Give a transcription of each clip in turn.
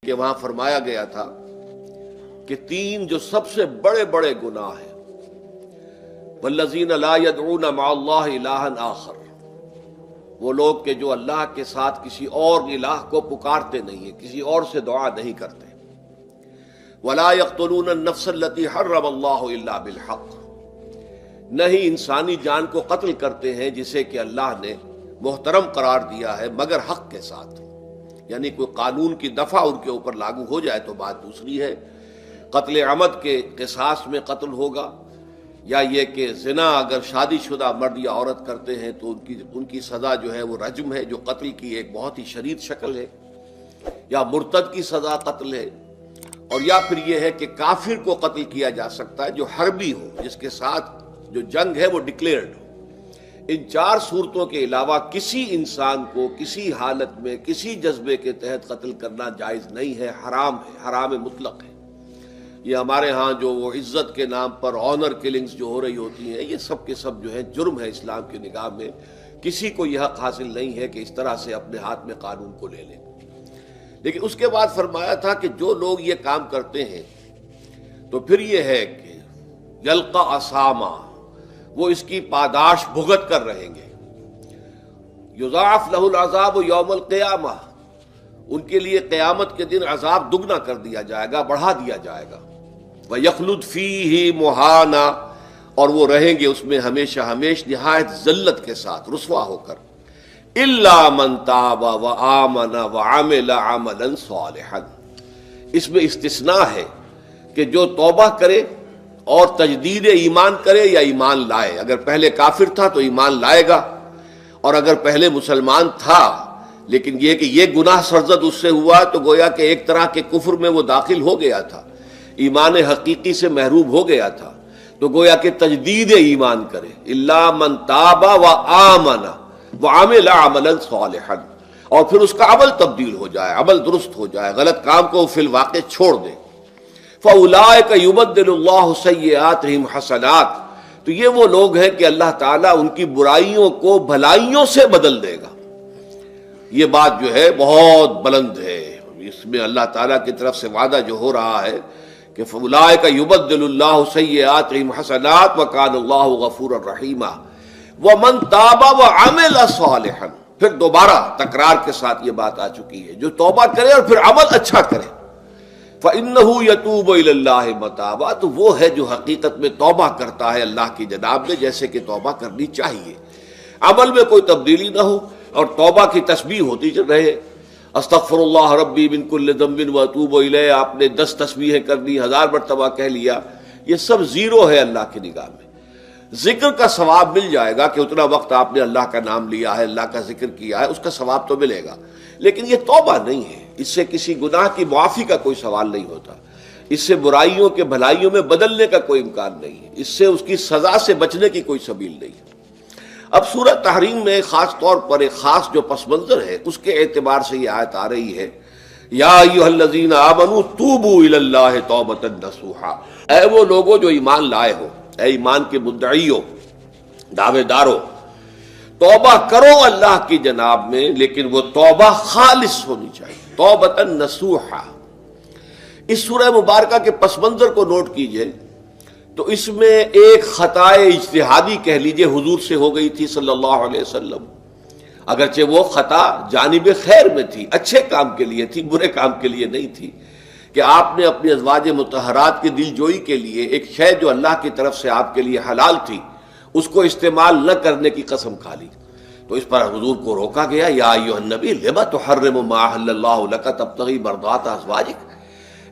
کہ وہاں فرمایا گیا تھا کہ تین جو سب سے بڑے بڑے گناہ ہیں، والذین لا یدعون مع اللہ الہا آخر، وہ لوگ کہ جو اللہ کے ساتھ کسی اور الہ کو پکارتے نہیں ہیں، کسی اور سے دعا نہیں کرتے، ولا یقتلون النفس التی حرم اللہ الا بالحق، نہیں انسانی جان کو قتل کرتے ہیں جسے کہ اللہ نے محترم قرار دیا ہے مگر حق کے ساتھ، یعنی کوئی قانون کی دفعہ ان کے اوپر لاگو ہو جائے تو بات دوسری ہے، قتل عمد کے قصاص میں قتل ہوگا، یا یہ کہ زنا اگر شادی شدہ مرد یا عورت کرتے ہیں تو ان کی سزا جو ہے وہ رجم ہے، جو قتل کی ایک بہت ہی شدید شکل ہے، یا مرتد کی سزا قتل ہے، اور یا پھر یہ ہے کہ کافر کو قتل کیا جا سکتا ہے جو حربی ہو، جس کے ساتھ جو جنگ ہے وہ ڈکلیئرڈ ہو۔ ان چار صورتوں کے علاوہ کسی انسان کو کسی حالت میں کسی جذبے کے تحت قتل کرنا جائز نہیں ہے، حرام ہے، حرام مطلق ہے۔ یہ ہمارے ہاں جو وہ عزت کے نام پر آنر کلنگز جو ہو رہی ہوتی ہیں، یہ سب کے سب جو ہے جرم ہے اسلام کی نگاہ میں، کسی کو یہ حق حاصل نہیں ہے کہ اس طرح سے اپنے ہاتھ میں قانون کو لے لیں۔ لیکن اس کے بعد فرمایا تھا کہ جو لوگ یہ کام کرتے ہیں تو پھر یہ ہے کہ یلقا اساما، وہ اس کی پاداش بھگت کر رہیں گے، یضاعف لہ العذاب یوم القیامہ، ان کے لیے قیامت کے دن عذاب دگنا کر دیا جائے گا، بڑھا دیا جائے گا، وَيَخْلُدْ فِيهِ مُهَانًا، اور وہ رہیں گے اس میں ہمیشہ ہمیش نہایت ذلت کے ساتھ، رسوا ہو کر، إِلَّا مَن تَابَ وَآمَنَ وَعَمِلَ عَمَلًا صَالِحًا، اس میں استثناء ہے کہ جو توبہ کرے اور تجدید ایمان کرے یا ایمان لائے، اگر پہلے کافر تھا تو ایمان لائے گا، اور اگر پہلے مسلمان تھا لیکن یہ کہ یہ گناہ سرزد اس سے ہوا تو گویا کہ ایک طرح کے کفر میں وہ داخل ہو گیا تھا، ایمان حقیقی سے محروم ہو گیا تھا، تو گویا کہ تجدید ایمان کرے، الا من تاب وآمن وعمل عملا صالحا، اور پھر اس کا عمل تبدیل ہو جائے، عمل درست ہو جائے، غلط کام کو فی الواقع چھوڑ دے، فَأُولَٰئِكَ يُبَدِّلُ اللَّهُ سَيِّئَاتِهِمْ حَسَنَاتٍ، تو یہ وہ لوگ ہیں کہ اللہ تعالیٰ ان کی برائیوں کو بھلائیوں سے بدل دے گا۔ یہ بات جو ہے بہت بلند ہے، اس میں اللہ تعالیٰ کی طرف سے وعدہ جو ہو رہا ہے کہ فَأُولَٰئِكَ يُبَدِّلُ اللَّهُ سَيِّئَاتِهِمْ حَسَنَاتٍ وَكَانَ اللَّهُ غَفُورًا رَحِيمًا وَمَن تَابَ وَعَمِلَ صَالِحًا، پھر دوبارہ تکرار کے ساتھ یہ بات آ چکی ہے، جو توبہ کرے اور پھر عمل اچھا کرے، فَإِنَّهُ يَتُوبُ إِلَى اللَّهِ مَتَابًا، تو وہ ہے جو حقیقت میں توبہ کرتا ہے اللہ کی جناب میں جیسے کہ توبہ کرنی چاہیے، عمل میں کوئی تبدیلی نہ ہو، اور توبہ کی تسبیح ہوتی رہے، استغفر اللہ ربی من کل ذنب واتوب الیہ، آپ نے 10 تسبیحیں کر لی، 1000 مرتبہ کہہ لیا، یہ سب زیرو ہے اللہ کی نگاہ میں۔ ذکر کا ثواب مل جائے گا کہ اتنا وقت آپ نے اللہ کا نام لیا ہے، اللہ کا ذکر کیا ہے، اس کا ثواب تو ملے گا، لیکن یہ توبہ نہیں ہے، اس سے کسی گناہ کی معافی کا کوئی سوال نہیں ہوتا، اس سے برائیوں کے بھلائیوں میں بدلنے کا کوئی امکان نہیں ہے، اس سے اس کی سزا سے بچنے کی کوئی سبیل نہیں ہے۔ اب سورہ تحریم میں خاص طور پر ایک خاص جو پس منظر ہے اس کے اعتبار سے یہ آیت آ رہی ہے، یا ایھا الذین آمنوا توبوا الی اللہ توبۃ نصوحا، اے وہ لوگوں جو ایمان لائے ہو، اے ایمان کے مدعیوں، دعوے داروں، توبہ کرو اللہ کی جناب میں، لیکن وہ توبہ خالص ہونی چاہیے، توبۃ نصوحا۔ اس سورہ مبارکہ کے پس منظر کو نوٹ کیجئے تو اس میں ایک خطائے اجتہادی کہہ لیجئے حضور سے ہو گئی تھی صلی اللہ علیہ وسلم، اگرچہ وہ خطا جانب خیر میں تھی، اچھے کام کے لیے تھی، برے کام کے لیے نہیں تھی، کہ آپ نے اپنی ازواج مطہرات کی دل جوئی کے لیے ایک شے جو اللہ کی طرف سے آپ کے لیے حلال تھی اس کو استعمال نہ کرنے کی قسم کھا لی، تو اس پر حضور کو روکا گیا، یا ایھا النبی لم تحرم ما احل اللہ لک تبتغی مرضات ازواجک،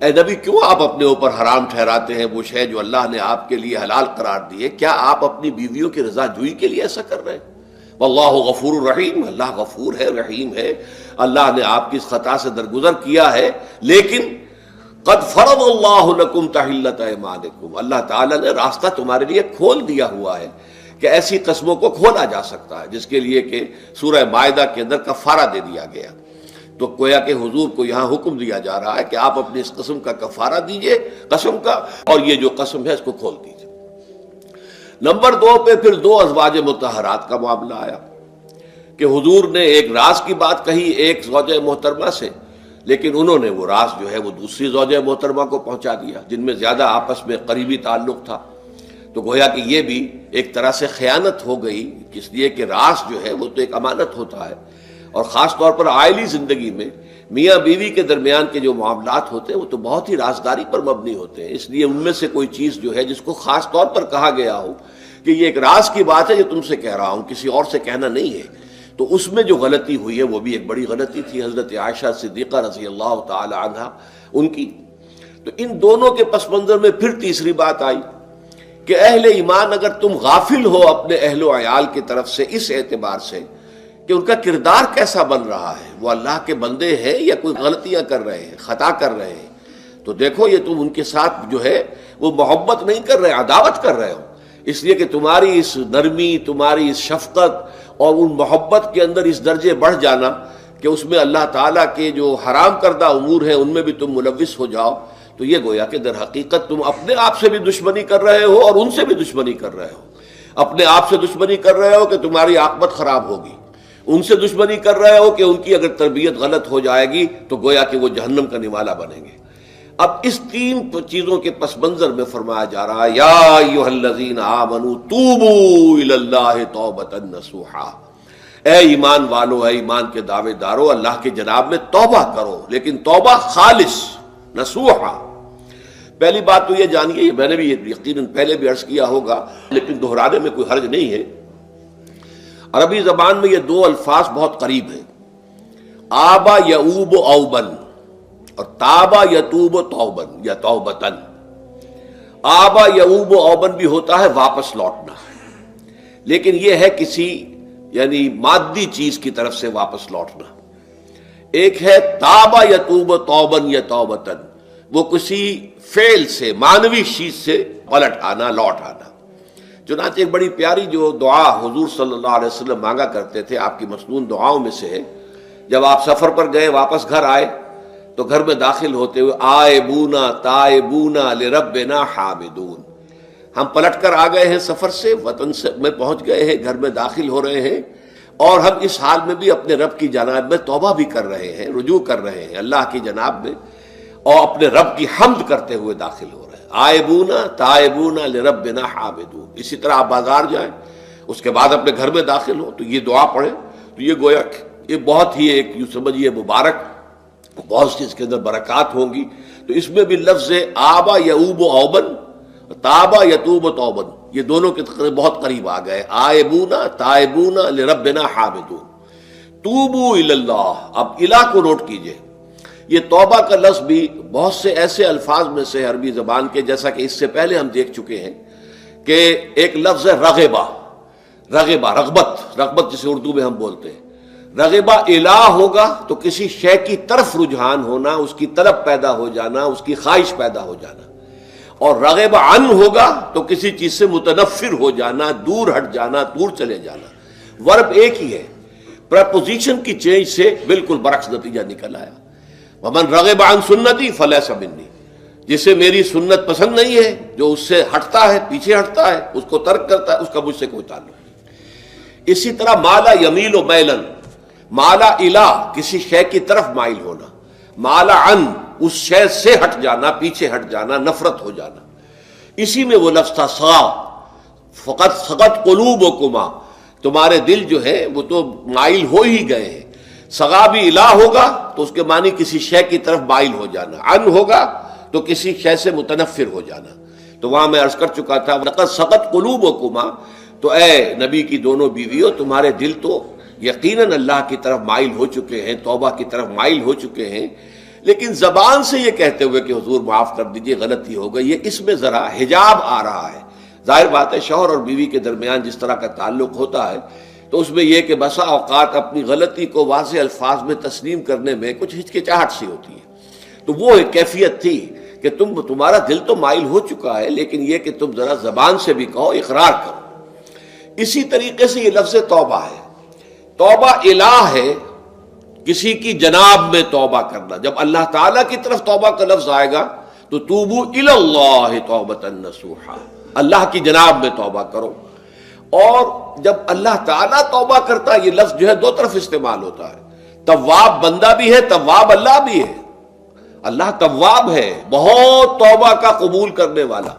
اے نبی کیوں آپ اپنے اوپر حرام ٹھہراتے ہیں وہ شے جو اللہ نے آپ کے لیے حلال قرار دی ہے؟ کیا آپ اپنی بیویوں کی رضا جوئی کے لیے ایسا کر رہے ہیں؟ واللہ غفور الرحیم، اللہ غفور ہے، رحیم ہے، اللہ نے آپ کی اس خطا سے درگزر کیا ہے، لیکن قد فرض اللہ لکم تحلۃ ایمانکم، اللہ تعالیٰ نے راستہ تمہارے لیے کھول دیا ہوا ہے کہ ایسی قسموں کو کھولا جا سکتا ہے، جس کے لیے کہ سورہ مائدہ کے اندر کفارہ دے دیا گیا، تو گویا کہ حضور کو یہاں حکم دیا جا رہا ہے کہ آپ اپنی اس قسم کا کفارہ دیجئے، قسم کا، اور یہ جو قسم ہے اس کو کھول دیجئے۔ نمبر 2 پہ پھر 2 ازواج مطہرات کا معاملہ آیا کہ حضور نے ایک راز کی بات کہی ایک زوجہ محترمہ سے، لیکن انہوں نے وہ راز جو ہے وہ دوسری زوجہ محترمہ کو پہنچا دیا جن میں زیادہ آپس میں قریبی تعلق تھا. تو گویا کہ یہ بھی ایک طرح سے خیانت ہو گئی، اس لیے کہ راز جو ہے وہ تو ایک امانت ہوتا ہے، اور خاص طور پر عائلی زندگی میں میاں بیوی کے درمیان کے جو معاملات ہوتے ہیں وہ تو بہت ہی رازداری پر مبنی ہوتے ہیں. اس لیے ان میں سے کوئی چیز جو ہے جس کو خاص طور پر کہا گیا ہو کہ یہ ایک راز کی بات ہے جو تم سے کہہ رہا ہوں، کسی اور سے کہنا نہیں ہے، تو اس میں جو غلطی ہوئی ہے وہ بھی ایک بڑی غلطی تھی حضرت عائشہ صدیقہ رضی اللہ تعالی عنہا ان کی. تو ان دونوں کے پس منظر میں پھر تیسری بات آئی کہ اہل ایمان اگر تم غافل ہو اپنے اہل و عیال کی طرف سے اس اعتبار سے کہ ان کا کردار کیسا بن رہا ہے، وہ اللہ کے بندے ہیں یا کوئی غلطیاں کر رہے ہیں، خطا کر رہے ہیں، تو دیکھو یہ تم ان کے ساتھ جو ہے وہ محبت نہیں کر رہے، عداوت کر رہے ہو. اس لیے کہ تمہاری اس نرمی، تمہاری اس شفقت اور ان محبت کے اندر اس درجے بڑھ جانا کہ اس میں اللہ تعالیٰ کے جو حرام کردہ امور ہیں ان میں بھی تم ملوث ہو جاؤ، تو یہ گویا کہ در حقیقت تم اپنے آپ سے بھی دشمنی کر رہے ہو اور ان سے بھی دشمنی کر رہے ہو. اپنے آپ سے دشمنی کر رہے ہو کہ تمہاری عاقبت خراب ہوگی، ان سے دشمنی کر رہے ہو کہ ان کی اگر تربیت غلط ہو جائے گی تو گویا کہ وہ جہنم کا نوالا بنیں گے. اب اس تین چیزوں کے پس منظر میں فرمایا جا رہا ہے یا ایھا الذین آمنوا توبوا الی اللہ توبۃ نصوحا، اے ایمان والو، اے ایمان کے دعوے دارو، اللہ کے جناب میں توبہ کرو، لیکن توبہ خالص نصوحا. پہلی بات تو یہ جانیے، میں نے بھی یقیناً پہلے بھی عرض کیا ہوگا لیکن دہرانے میں کوئی حرج نہیں ہے، عربی زبان میں یہ دو الفاظ بہت قریب ہیں، آبا یعوب اوبن اور تابا یتوب توبن یا توبتن. آبا یعوب اوبن بھی ہوتا ہے واپس لوٹنا، لیکن یہ ہے کسی یعنی مادی چیز کی طرف سے واپس لوٹنا. ایک ہے تابا یتوب توبن یا توبتن، وہ کسی فعل سے، معنوی چیز سے پلٹ آنا، لوٹ آنا. چنانچہ ایک بڑی پیاری جو دعا حضور صلی اللہ علیہ وسلم مانگا کرتے تھے، آپ کی مسنون دعاؤں میں سے ہے، جب آپ سفر پر گئے واپس گھر آئے تو گھر میں داخل ہوتے ہوئے آئبونا تائبونا لربنا حامدون، ہم پلٹ کر آ گئے ہیں سفر سے، وطن سے میں پہنچ گئے ہیں، گھر میں داخل ہو رہے ہیں، اور ہم اس حال میں بھی اپنے رب کی جناب میں توبہ بھی کر رہے ہیں، رجوع کر رہے ہیں اللہ کی جناب میں، اور اپنے رب کی حمد کرتے ہوئے داخل ہو رہے ہیں. آئبونا تائبونا لربنا حامدون. اسی طرح آپ بازار جائیں، اس کے بعد اپنے گھر میں داخل ہو تو یہ دعا پڑھیں، تو یہ گویا یہ بہت ہی ایک یوں سمجھیے مبارک، بہت سی اس کے اندر برکات ہوں گی. تو اس میں بھی لفظ آبا یعوب اوبن، تابا یتوب توبن، یہ دونوں کے بہت قریب آ گئے، آئبونا تائبونا لربنا حامدون. توبو الی اللہ، اب الہ کو نوٹ کیجئے، یہ توبہ کا لفظ بھی بہت سے ایسے الفاظ میں سے عربی زبان کے، جیسا کہ اس سے پہلے ہم دیکھ چکے ہیں کہ ایک لفظ ہے رغبہ، رغبہ رغبت جسے اردو میں ہم بولتے ہیں. رغبہ الہ ہوگا تو کسی شے کی طرف رجحان ہونا، اس کی طلب پیدا ہو جانا، اس کی خواہش پیدا ہو جانا. اور رغبہ عن ہوگا تو کسی چیز سے متنفر ہو جانا، دور ہٹ جانا، دور چلے جانا. ورب ایک ہی ہے، پریپوزیشن کی چینج سے بالکل برعکس نتیجہ نکل آیا. ومن رغب عن سنتی فلیس منی، جسے میری سنت پسند نہیں ہے، جو اس سے ہٹتا ہے، پیچھے ہٹتا ہے، اس کو ترک کرتا ہے، اس کا مجھ سے کوئی تعلق نہیں. اسی طرح مالا یمیل و میلن، مالا الہ کسی شے کی طرف مائل ہونا، مالا عن اس شے سے ہٹ جانا، پیچھے ہٹ جانا، نفرت ہو جانا. اسی میں وہ لفظ تھا سا، فقط سقط قلوبکما، تمہارے دل جو ہے وہ تو مائل ہو ہی گئے ہیں. سغا بھی الہ ہوگا تو اس کے معنی کسی شے کی طرف مائل ہو جانا، عن ہوگا تو کسی شے سے متنفر ہو جانا. تو وہاں میں عرض کر چکا تھا لقد سقط قلوبکما، تو اے نبی کی دونوں بیویوں تمہارے دل تو یقیناً اللہ کی طرف مائل ہو چکے ہیں، توبہ کی طرف مائل ہو چکے ہیں، لیکن زبان سے یہ کہتے ہوئے کہ حضور معاف کر دیجئے غلطی ہو گئی، یہ اس میں ذرا حجاب آ رہا ہے. ظاہر بات ہے شوہر اور بیوی کے درمیان جس طرح کا تعلق ہوتا ہے تو اس میں یہ کہ بسا اوقات اپنی غلطی کو واضح الفاظ میں تسلیم کرنے میں کچھ ہچکچاہٹ سی ہوتی ہے. تو وہ ایک کیفیت تھی کہ تمہارا دل تو مائل ہو چکا ہے، لیکن یہ کہ تم ذرا زبان سے بھی کہو، اقرار کرو. اسی طریقے سے یہ لفظ توبہ ہے، توبہ الہ ہے، کسی کی جناب میں توبہ کرنا. جب اللہ تعالیٰ کی طرف توبہ کا لفظ آئے گا تو توبو الی اللہ توبۃ نصوحا، اللہ کی جناب میں توبہ کرو. اور جب اللہ تعالیٰ توبہ کرتا ہے، یہ لفظ جو ہے دو طرف استعمال ہوتا ہے، تواب بندہ بھی ہے، تواب اللہ بھی ہے. اللہ تواب ہے، بہت توبہ کا قبول کرنے والا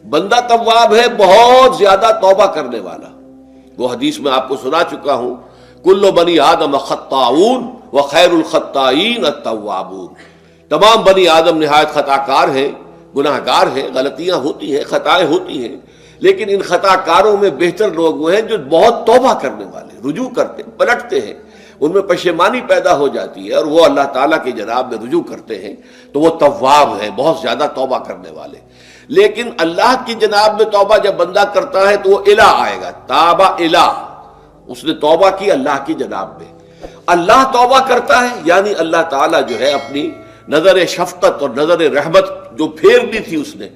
بندہ تواب ہے، بہت زیادہ توبہ کرنے والا۔ وہ حدیث میں آپ کو سنا چکا ہوں، کل بنی آدم خطاؤون وخیر الخطائین التوابون، تمام بنی آدم نہایت خطا کار ہیں، گناہ گار ہیں، غلطیاں ہوتی ہیں، خطائیں ہوتی ہیں، لیکن ان خطا کاروں میں بہتر لوگ وہ ہیں جو بہت توبہ کرنے والے، رجوع کرتے، پلٹتے ہیں، ان میں پشیمانی پیدا ہو جاتی ہے اور وہ اللہ تعالیٰ کی جناب میں رجوع کرتے ہیں، تو وہ تواب ہیں، بہت زیادہ توبہ کرنے والے۔ لیکن اللہ کی جناب میں توبہ جب بندہ کرتا ہے تو وہ الہ آئے گا، تابہ الہ، اس نے توبہ کی اللہ کی جناب میں۔ اللہ توبہ کرتا ہے یعنی اللہ تعالیٰ جو ہے اپنی نظر شفقت اور نظر رحمت جو پھیرنی تھی اس نے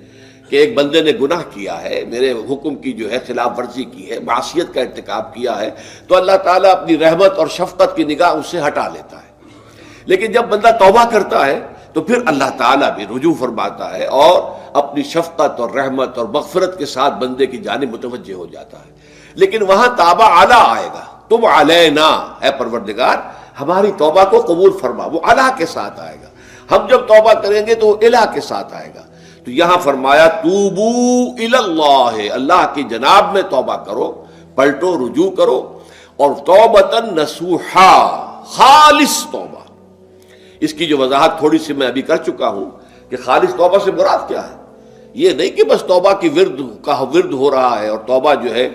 کہ ایک بندے نے گناہ کیا ہے، میرے حکم کی جو ہے خلاف ورزی کی ہے، معصیت کا ارتکاب کیا ہے، تو اللہ تعالیٰ اپنی رحمت اور شفقت کی نگاہ اس سے ہٹا لیتا ہے۔ لیکن جب بندہ توبہ کرتا ہے تو پھر اللہ تعالیٰ بھی رجوع فرماتا ہے اور اپنی شفقت اور رحمت اور مغفرت کے ساتھ بندے کی جانب متوجہ ہو جاتا ہے۔ لیکن وہاں تابہ اعلیٰ آئے گا، تم علینا، اے پروردگار ہماری توبہ کو قبول فرما، وہ الہ کے ساتھ آئے گا۔ ہم جب توبہ کریں گے تو وہ الہ کے ساتھ آئے گا۔ تو یہاں فرمایا توبو الی اللہ، اللہ کی جناب میں توبہ کرو، پلٹو، رجوع کرو، اور توبۃ نصوحا، خالص توبہ۔ اس کی جو وضاحت تھوڑی سی میں ابھی کر چکا ہوں کہ خالص توبہ سے مراد کیا ہے۔ یہ نہیں کہ بس توبہ کی ورد ہو رہا ہے اور توبہ جو ہے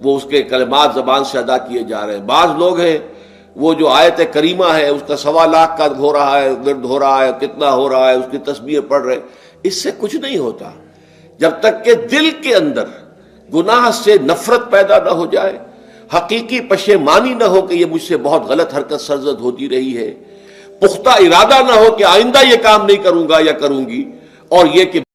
وہ اس کے کلمات زبان سے ادا کیے جا رہے ہیں۔ بعض لوگ ہیں وہ جو آیت کریمہ ہے اس کا 1.25 لاکھ کا ہو رہا ہے، ورد ہو رہا ہے، کتنا ہو رہا ہے، اس کی تسبیح پڑھ رہے، اس سے کچھ نہیں ہوتا جب تک کہ دل کے اندر گناہ سے نفرت پیدا نہ ہو جائے، حقیقی پشیمانی نہ ہو کہ یہ مجھ سے بہت غلط حرکت سرزد ہوتی رہی ہے، پختہ ارادہ نہ ہو کہ آئندہ یہ کام نہیں کروں گا یا کروں گی، اور یہ کہ